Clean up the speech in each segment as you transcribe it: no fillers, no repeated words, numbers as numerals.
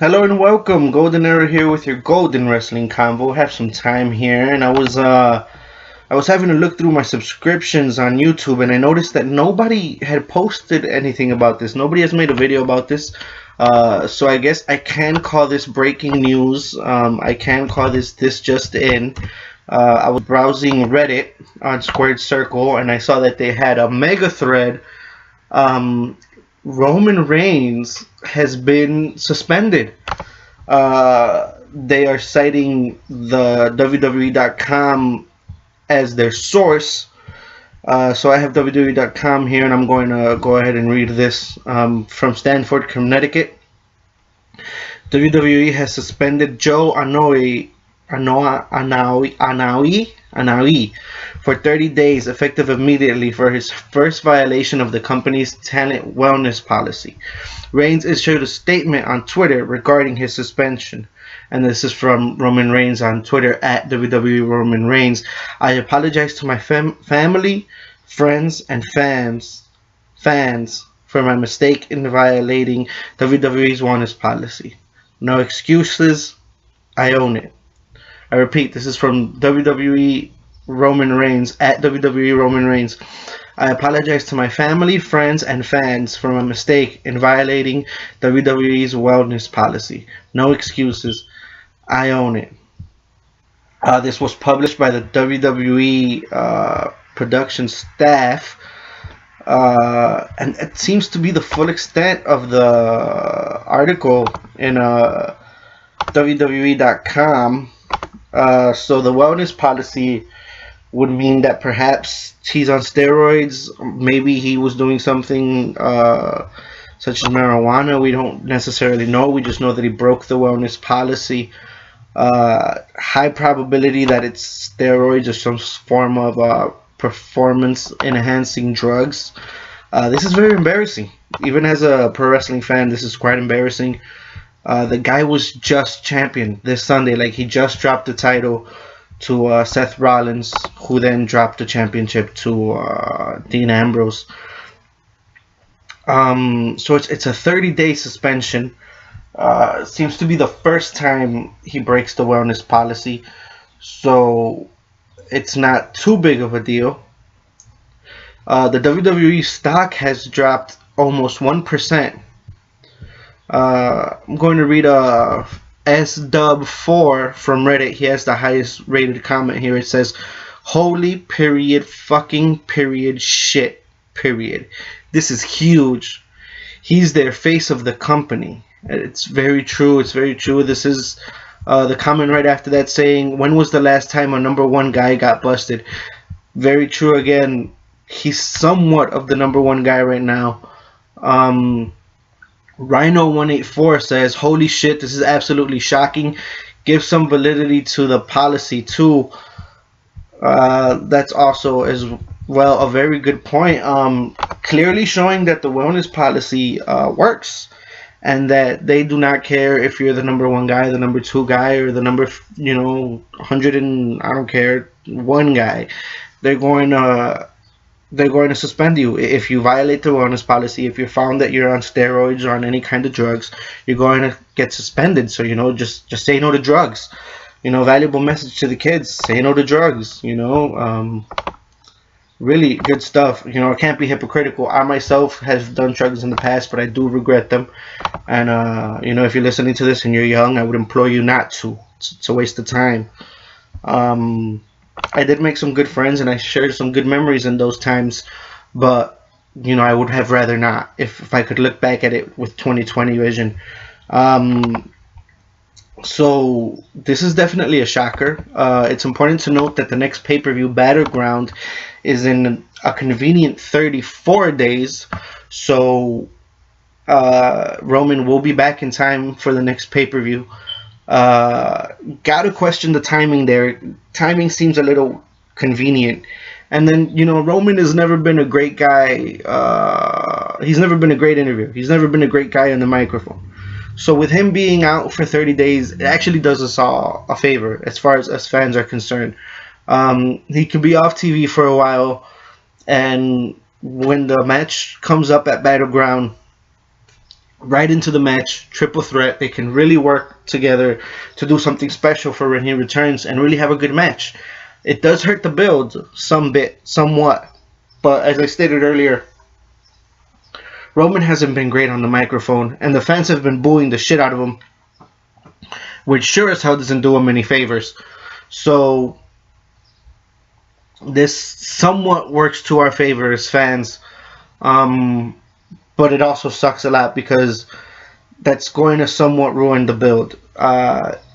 Hello and welcome, Golden Era here with your Golden Wrestling Convo. Have some time here, and I was having to look through my subscriptions on YouTube, and I noticed that nobody had posted anything about this. Nobody has made a video about this, so I guess I can call this breaking news. I can call this just in. I was browsing Reddit on Squared Circle, and I saw that they had a mega thread. Roman Reigns has been suspended. They are citing the WWE.com as their source. So I have WWE.com here, and I'm going to go ahead and read this from Stamford, Connecticut. WWE has suspended Joe Anoa'i for 30 days, effective immediately, for his first violation of the company's talent wellness policy. Reigns issued a statement on Twitter regarding his suspension, and this is from Roman Reigns on Twitter at WWE Roman Reigns. I apologize to my family, friends, and fans for my mistake in violating WWE's wellness policy. No excuses. I own it. I repeat, this is from WWE Roman Reigns at WWE Roman Reigns. I apologize to my family, friends, and fans for my mistake in violating WWE's wellness policy. No excuses. I own it. This was published by the WWE production staff, and it seems to be the full extent of the article in WWE.com. So the wellness policy would mean that perhaps he's on steroids. Maybe he was doing something such as marijuana. We don't necessarily know. We just know that he broke the wellness policy. High probability that it's steroids or some form of performance enhancing drugs. This is very embarrassing. Even as a pro wrestling fan, this is quite embarrassing. The guy was just champion this Sunday. Like, he just dropped the title to Seth Rollins, who then dropped the championship to Dean Ambrose. So it's a 30-day suspension. Seems to be the first time he breaks the wellness policy, so it's not too big of a deal. The WWE stock has dropped almost 1%. I'm going to read a SDub4 from Reddit. He has the highest rated comment here. It says, "Holy period, fucking period, shit, period. This is huge. He's their face of the company." It's very true. It's very true. This is the comment right after that saying, "When was the last time a number one guy got busted?" Very true again. He's somewhat of the number one guy right now. Rhino184 says, "Holy shit, this is absolutely shocking. Give some validity to the policy too." That's also as well a very good point. Clearly showing that the wellness policy works, and that they do not care if you're the number one guy, the number two guy, or the number 100 and I don't care, one guy. They're going to suspend you if you violate the wellness policy. If you're found that you're on steroids or on any kind of drugs, you're going to get suspended. So just say no to drugs. Valuable message to the kids: say no to drugs. Really good stuff. I can't be hypocritical. I myself have done drugs in the past, but I do regret them. And if you're listening to this and you're young, I would implore you not to. It's a waste of time. I did make some good friends, and I shared some good memories in those times, but I would have rather not, if I could look back at it with 2020 vision. So this is definitely a shocker. It's important to note that the next pay-per-view, Battleground, is in a convenient 34 days. So Roman will be back in time for the next pay-per-view. Gotta question the timing there. Timing seems a little convenient. And then, Roman has never been a great guy. He's never been a great interviewer. He's never been a great guy on the microphone. So with him being out for 30 days, it actually does us all a favor as far as fans are concerned. He could be off TV for a while, and when the match comes up at Battleground, right into the match, triple threat. They can really work together to do something special for when he returns and really have a good match. It does hurt the build somewhat, but as I stated earlier, Roman hasn't been great on the microphone, and the fans have been booing the shit out of him, which sure as hell doesn't do him any favors. So this somewhat works to our favor as fans, but it also sucks a lot because that's going to somewhat ruin the build.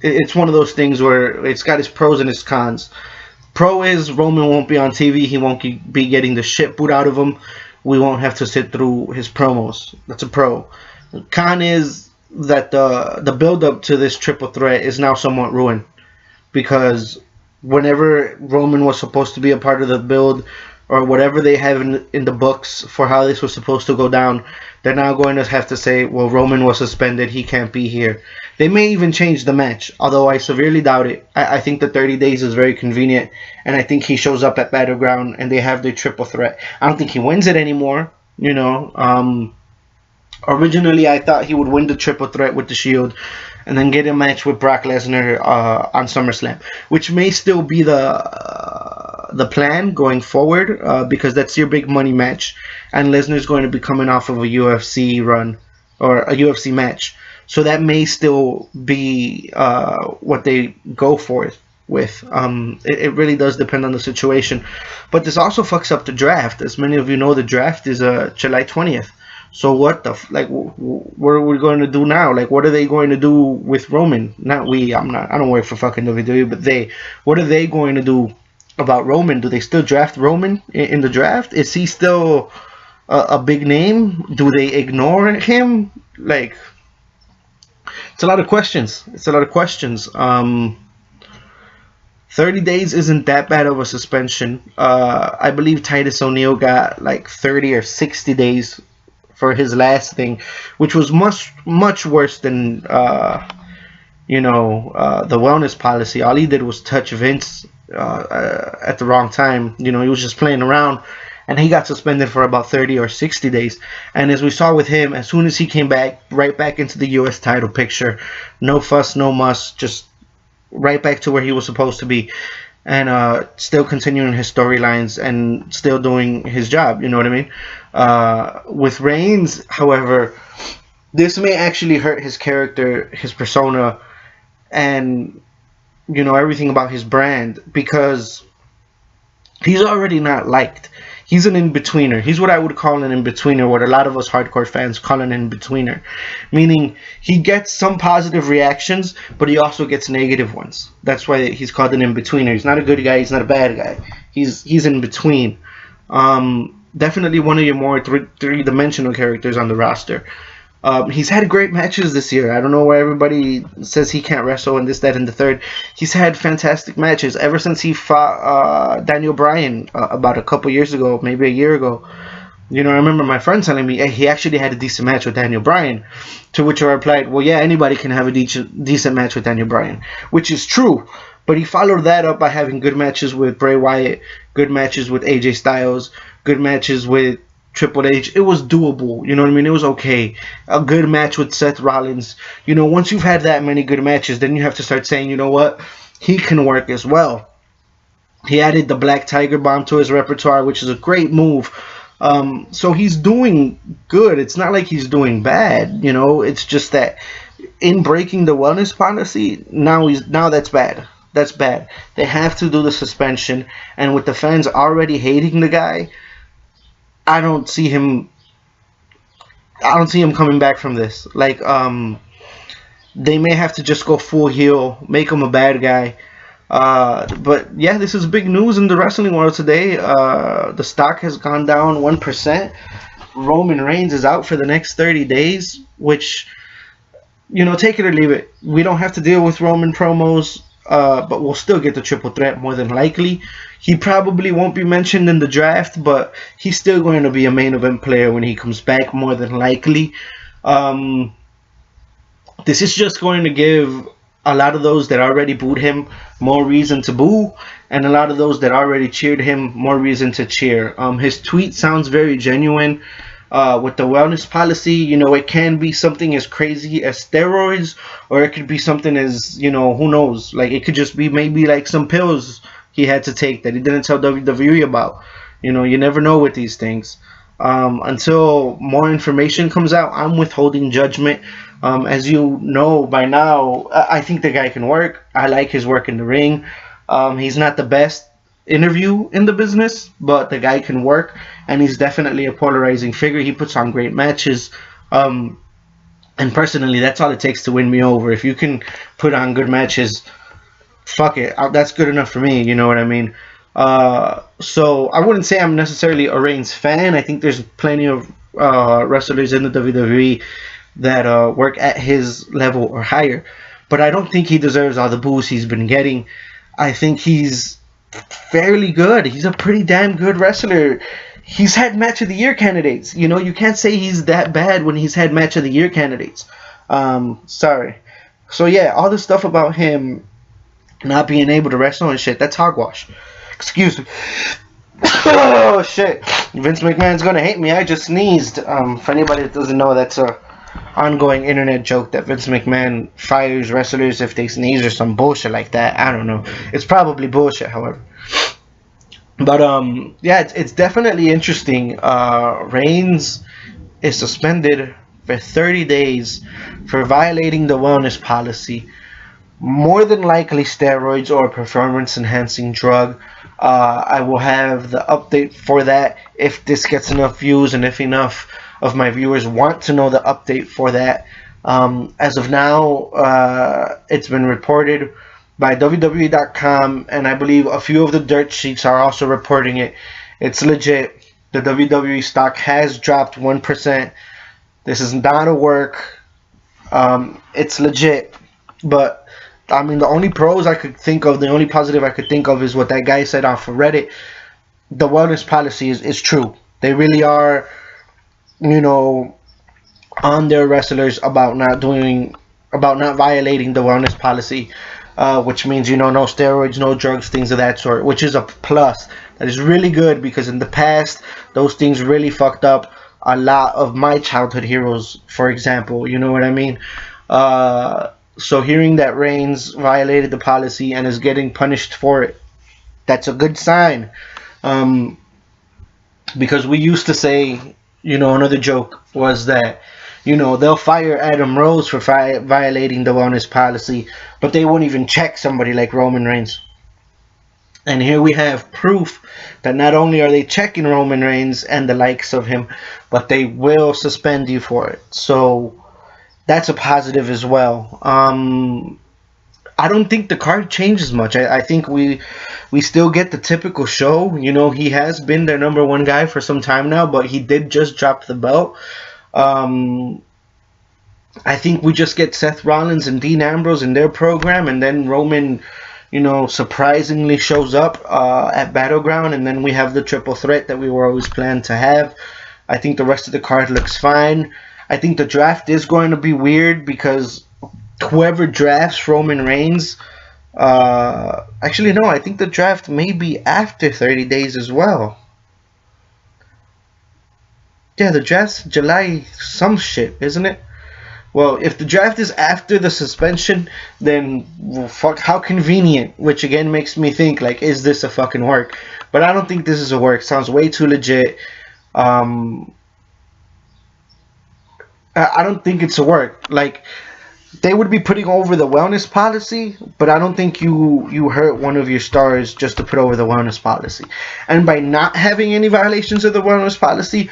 It's one of those things where it's got its pros and its cons. Pro is Roman won't be on TV. He won't be getting the shit put out of him. We won't have to sit through his promos. That's a pro. Con is that the build up to this triple threat is now somewhat ruined, because whenever Roman was supposed to be a part of the build, or whatever they have in the books for how this was supposed to go down, they're now going to have to say, well, Roman was suspended, he can't be here. They may even change the match, although I severely doubt it. I think the 30 days is very convenient, and I think he shows up at Battleground and they have the triple threat. I don't think he wins it anymore, you know. Originally, I thought he would win the triple threat with the Shield and then get a match with Brock Lesnar on SummerSlam, which may still be the plan going forward, because that's your big money match, and Lesnar's going to be coming off of a UFC run or a UFC match, so that may still be what they go for it with. It really does depend on the situation, but this also fucks up the draft. As many of you know, the draft is July 20th. So what what are we going to do now? Like, what are they going to do with Roman? Not we. I don't work for fucking WWE, but they. What are they going to do about Roman? Do they still draft Roman in the draft? Is he still a big name? Do they ignore him? Like, it's a lot of questions. 30 days isn't that bad of a suspension. I believe Titus ONeil got like 30 or 60 days for his last thing, which was much worse than the wellness policy. All he did was touch Vince at the wrong time. You know, he was just playing around, and he got suspended for about 30 or 60 days. And as we saw with him, as soon as he came back, right back into the U.S. title picture, no fuss, no muss, just right back to where he was supposed to be, and still continuing his storylines and still doing his job. You know what I mean? With Reigns, however, this may actually hurt his character, his persona, and everything about his brand, because he's already not liked. He's an in-betweener. He's what I would call an in-betweener, what a lot of us hardcore fans call an in-betweener. Meaning, he gets some positive reactions, but he also gets negative ones. That's why he's called an in-betweener. He's not a good guy, he's not a bad guy. He's in between. Definitely one of your more three-dimensional characters on the roster. He's had great matches this year. I don't know why everybody says he can't wrestle and this, that, and the third. He's had fantastic matches ever since he fought Daniel Bryan about a couple years ago, maybe a year ago. I remember my friend telling me, hey, he actually had a decent match with Daniel Bryan. To which I replied, well, yeah, anybody can have a decent match with Daniel Bryan, which is true. But he followed that up by having good matches with Bray Wyatt, good matches with AJ Styles, good matches with Triple H. It was doable, you know what I mean? It was okay. A good match with Seth Rollins. Once you've had that many good matches, then you have to start saying, you know what? He can work as well. He added the Black Tiger Bomb to his repertoire, which is a great move. So he's doing good. It's not like he's doing bad, It's just that in breaking the wellness policy, now that's bad. That's bad. They have to do the suspension, and with the fans already hating the guy, I don't see him coming back from this. Like, they may have to just go full heel, make him a bad guy. But yeah, this is big news in the wrestling world today. The stock has gone down 1%. Roman Reigns is out for the next 30 days, which, take it or leave it. We don't have to deal with Roman promos, but we'll still get the triple threat more than likely. He probably won't be mentioned in the draft, but he's still going to be a main event player when he comes back, more than likely. This is just going to give a lot of those that already booed him more reason to boo, and a lot of those that already cheered him more reason to cheer. His tweet sounds very genuine. with the wellness policy, you know, it can be something as crazy as steroids, or it could be something as, you know, who knows? Like, it could just be maybe like some pills he had to take that he didn't tell WWE about. You know, you never know with these things. Until more information comes out, I'm withholding judgment. As you know by now, I think the guy can work. I like his work in the ring. He's not the best interview in the business, but the guy can work, and he's definitely a polarizing figure. He puts on great matches. And personally, that's all it takes to win me over. If you can put on good matches, fuck it, that's good enough for me. You know what I mean? So I wouldn't say I'm necessarily a Reigns fan. I think there's plenty of wrestlers in the WWE that work at his level or higher, but I don't think he deserves all the boost he's been getting. I think he's fairly good. He's a pretty damn good wrestler. He's had match of the year candidates. You know, you can't say he's that bad when he's had match of the year candidates. Sorry. So yeah, all the stuff about him not being able to wrestle and shit, that's hogwash. Excuse me. Oh shit. Vince McMahon's gonna hate me. I just sneezed. For anybody that doesn't know, that's a ongoing internet joke that Vince McMahon fires wrestlers if they sneeze or some bullshit like that. I don't know. It's probably bullshit, however. But yeah, it's definitely interesting. Reigns is suspended for 30 days for violating the wellness policy. More than likely steroids or performance enhancing drug. I will have the update for that if this gets enough views and if enough of my viewers want to know the update for that. As of now, it's been reported by WWE.com, and I believe a few of the dirt sheets are also reporting it. It's legit. The WWE stock has dropped 1%. This is not a work. It's legit. But I mean, the only pros I could think of, the only positive I could think of is what that guy said off of Reddit. The wellness policy is true. They really are, you know, on their wrestlers about not violating the wellness policy, which means, you know, no steroids, no drugs, things of that sort, which is a plus. That is really good, because in the past, those things really fucked up a lot of my childhood heroes, for example. You know what I mean? So hearing that Reigns violated the policy and is getting punished for it, that's a good sign. Because we used to say, you know, another joke was that, you know, they'll fire Adam Rose for violating the wellness policy, but they won't even check somebody like Roman Reigns. And here we have proof that not only are they checking Roman Reigns and the likes of him, but they will suspend you for it. So that's a positive as well. I don't think the card changes much. I think we still get the typical show. You know, he has been their number one guy for some time now, but he did just drop the belt. I think we just get Seth Rollins and Dean Ambrose in their program, and then Roman, you know, surprisingly shows up at Battleground, and then we have the triple threat that we were always planned to have. I think the rest of the card looks fine. I think the draft is going to be weird, because whoever drafts Roman Reigns, actually no, I think the draft may be after 30 days as well. Yeah, the draft's July some shit, isn't it? Well, if the draft is after the suspension, then well, fuck, how convenient. Which again makes me think, like, is this a fucking work? But I don't think this is a work. Sounds way too legit. I don't think it's a work. Like, they would be putting over the wellness policy, but I don't think you hurt one of your stars just to put over the wellness policy. And by not having any violations of the wellness policy,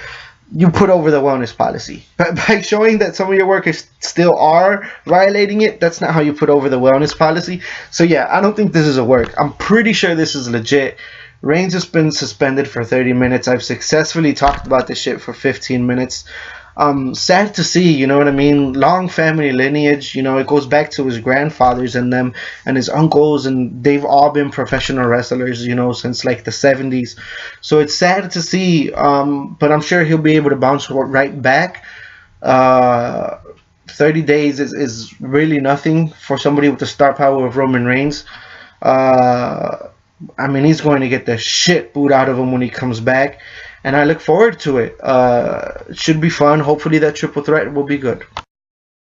you put over the wellness policy. But by showing that some of your workers still are violating it, that's not how you put over the wellness policy. So yeah, I don't think this is a work. I'm pretty sure this is legit. Reigns has been suspended for 30 minutes. I've successfully talked about this shit for 15 minutes. Sad to see, you know what I mean? Long family lineage, you know, it goes back to his grandfathers and them and his uncles, and they've all been professional wrestlers, you know, since like the 70s. So it's sad to see, but I'm sure he'll be able to bounce right back. 30 days is really nothing for somebody with the star power of Roman Reigns. I mean, he's going to get the shit booed out of him when he comes back. and I look forward to it. It should be fun. Hopefully that triple threat will be good.